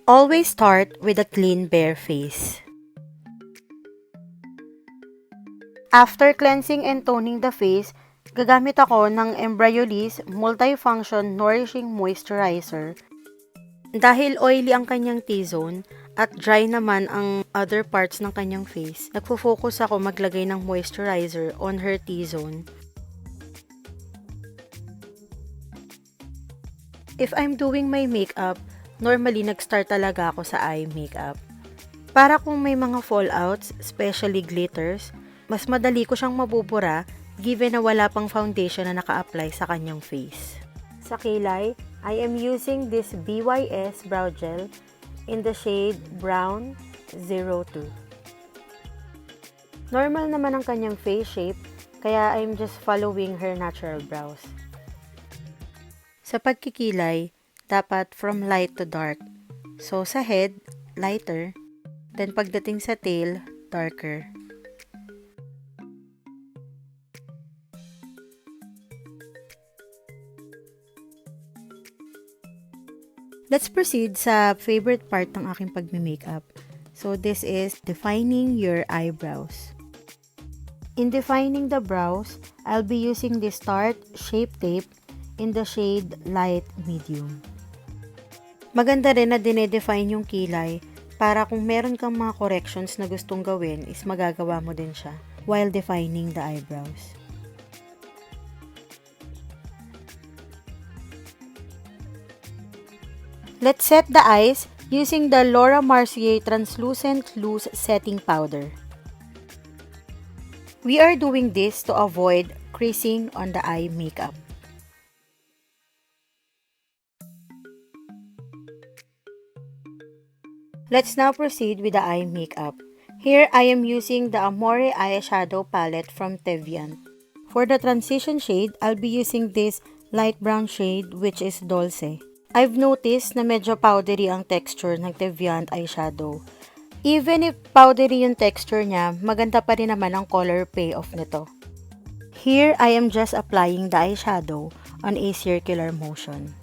Always start with a clean bare face. After cleansing and toning the face, gagamit ako ng Embryolisse Multifunction Nourishing Moisturizer. Dahil oily ang kanyang T-zone at dry naman ang other parts ng kanyang face, nagfo-focus ako maglagay ng moisturizer on her T-zone. If I'm doing my makeup, normally nag-start talaga ako sa eye makeup. Para kung may mga fallouts, especially glitters, mas madali ko siyang mabubura given na wala pang foundation na naka-apply sa kanyang face. Sa kilay, I am using this BYS Brow Gel in the shade Brown 02. Normal naman ang kanyang face shape, kaya I'm just following her natural brows. Sa pagkikilay, dapat from light to dark. So sa head, lighter, then pagdating sa tail, darker. Let's proceed sa favorite part ng aking pagme-makeup. So this is defining your eyebrows. In defining the brows, I'll be using this Tarte Shape Tape in the shade Light Medium. Maganda rin na dinedefine yung kilay para kung meron kang mga corrections na gustong gawin is magagawa mo din siya while defining the eyebrows. Let's set the eyes using the Laura Marcier Translucent Loose Setting Powder. We are doing this to avoid creasing on the eye makeup. Let's now proceed with the eye makeup. Here I am using the Amore eyeshadow palette from Teviant. For the transition shade, I'll be using this light brown shade which is Dulce. I've noticed na medyo powdery ang texture ng Teviant eyeshadow. Even if powdery yung texture niya, maganda pa rin naman ang color payoff nito. Here, I am just applying the eyeshadow on a circular motion.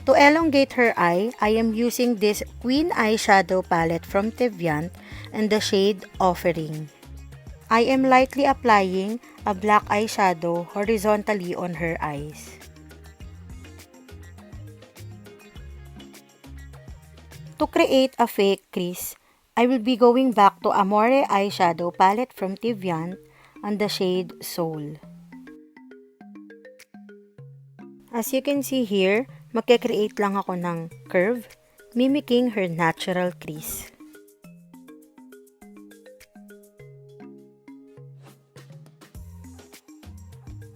To elongate her eye, I am using this Queen eyeshadow palette from Teviant and the shade Offering. I am lightly applying a black eyeshadow horizontally on her eyes. To create a fake crease, I will be going back to Amore eyeshadow palette from Teviant and the shade Soul. As you can see here, magke-create lang ako ng curve, mimicking her natural crease.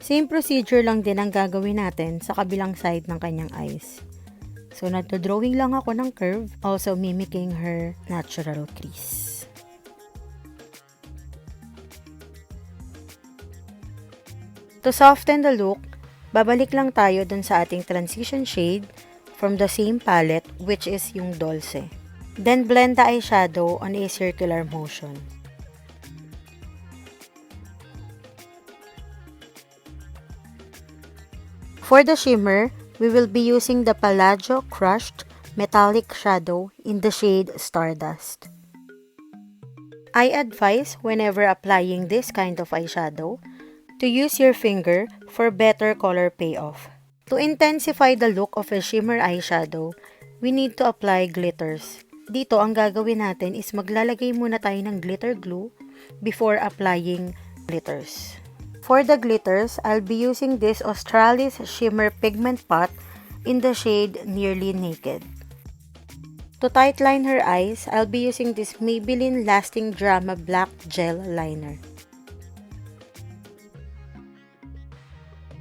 Same procedure lang din ang gagawin natin sa kabilang side ng kanyang eyes. So, nagdo-drawing lang ako ng curve, also mimicking her natural crease. To soften the look, babalik lang tayo dun sa ating transition shade from the same palette which is yung Dulce. Then blend the eyeshadow on a circular motion. For the shimmer, we will be using the Palladio Crushed Metallic Shadow in the shade Stardust. I advise whenever applying this kind of eyeshadow to use your finger for better color payoff. To intensify the look of a shimmer eyeshadow, we need to apply glitters. Dito, ang gagawin natin is maglalagay muna tayo ng glitter glue before applying glitters. For the glitters, I'll be using this Australis Shimmer Pigment Pot in the shade Nearly Naked. To tightline her eyes, I'll be using this Maybelline Lasting Drama Black Gel Liner.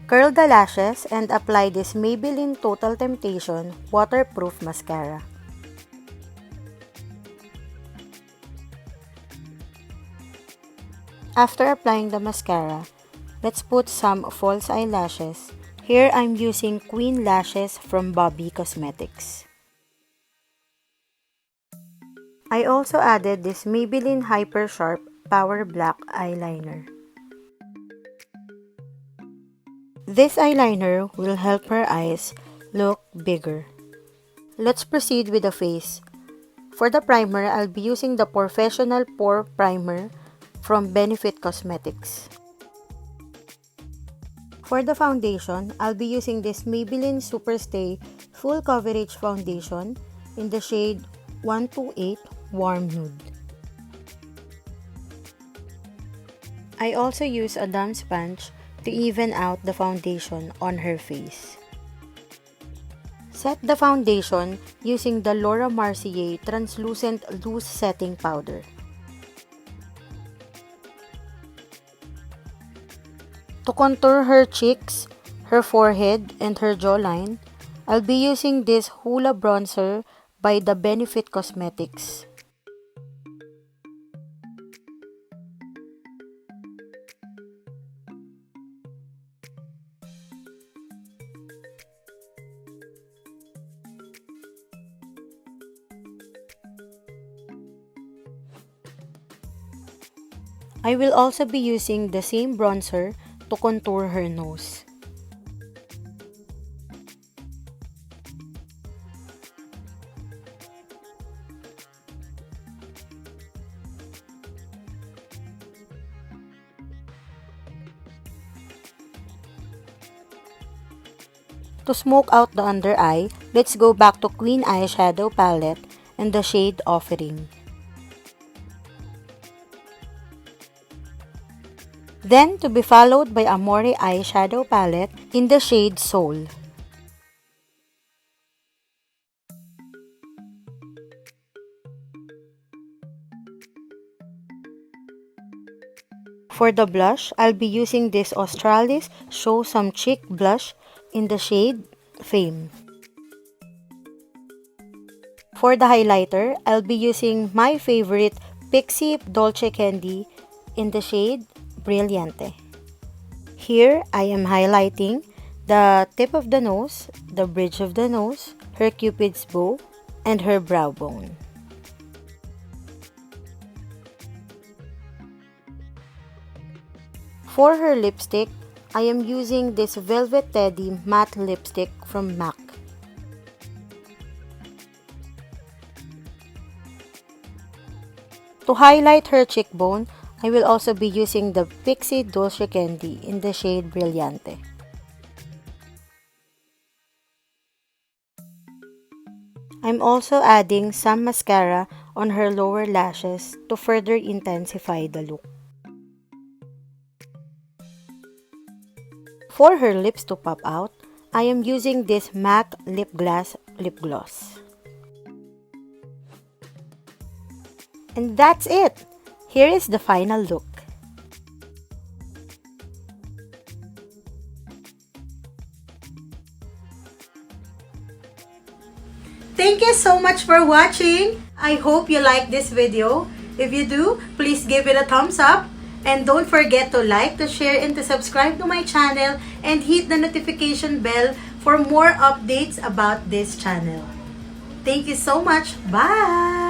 Curl the lashes and apply this Maybelline Total Temptation Waterproof Mascara. After applying the mascara, let's put some false eyelashes. Here I'm using Queen Lashes from Bobbie Cosmetics. I also added this Maybelline Hyper Sharp Power Black Eyeliner. This eyeliner will help her eyes look bigger. Let's proceed with the face. For the primer, I'll be using the Professional Pore Primer from Benefit Cosmetics. For the foundation, I'll be using this Maybelline SuperStay Full Coverage Foundation in the shade 128 Warm Nude. I also use a damp sponge to even out the foundation on her face. Set the foundation using the Laura Marcier Translucent Loose Setting Powder. To contour her cheeks, her forehead, and her jawline, I'll be using this Hoola Bronzer by the Benefit Cosmetics. I will also be using the same bronzer to contour her nose. To smoke out the under eye, let's go back to Queen Eyeshadow Palette and the shade Offering. Then, to be followed by Amore Eyeshadow Palette in the shade Soul. For the blush, I'll be using this Australis Show Some Cheek blush in the shade Fame. For the highlighter, I'll be using my favorite Pixie Dolce Candy in the shade Brilliante. Here, I am highlighting the tip of the nose, the bridge of the nose, her cupid's bow, and her brow bone. For her lipstick, I am using this Velvet Teddy matte lipstick from MAC. To highlight her cheekbone, I will also be using the Pixie Dolce Candy in the shade Brilliante. I'm also adding some mascara on her lower lashes to further intensify the look. For her lips to pop out, I am using this MAC Lip Glass Lip Gloss. And that's it! Here is the final look. Thank you so much for watching! I hope you like this video. If you do, please give it a thumbs up. And don't forget to like, to share, and to subscribe to my channel and hit the notification bell for more updates about this channel. Thank you so much. Bye!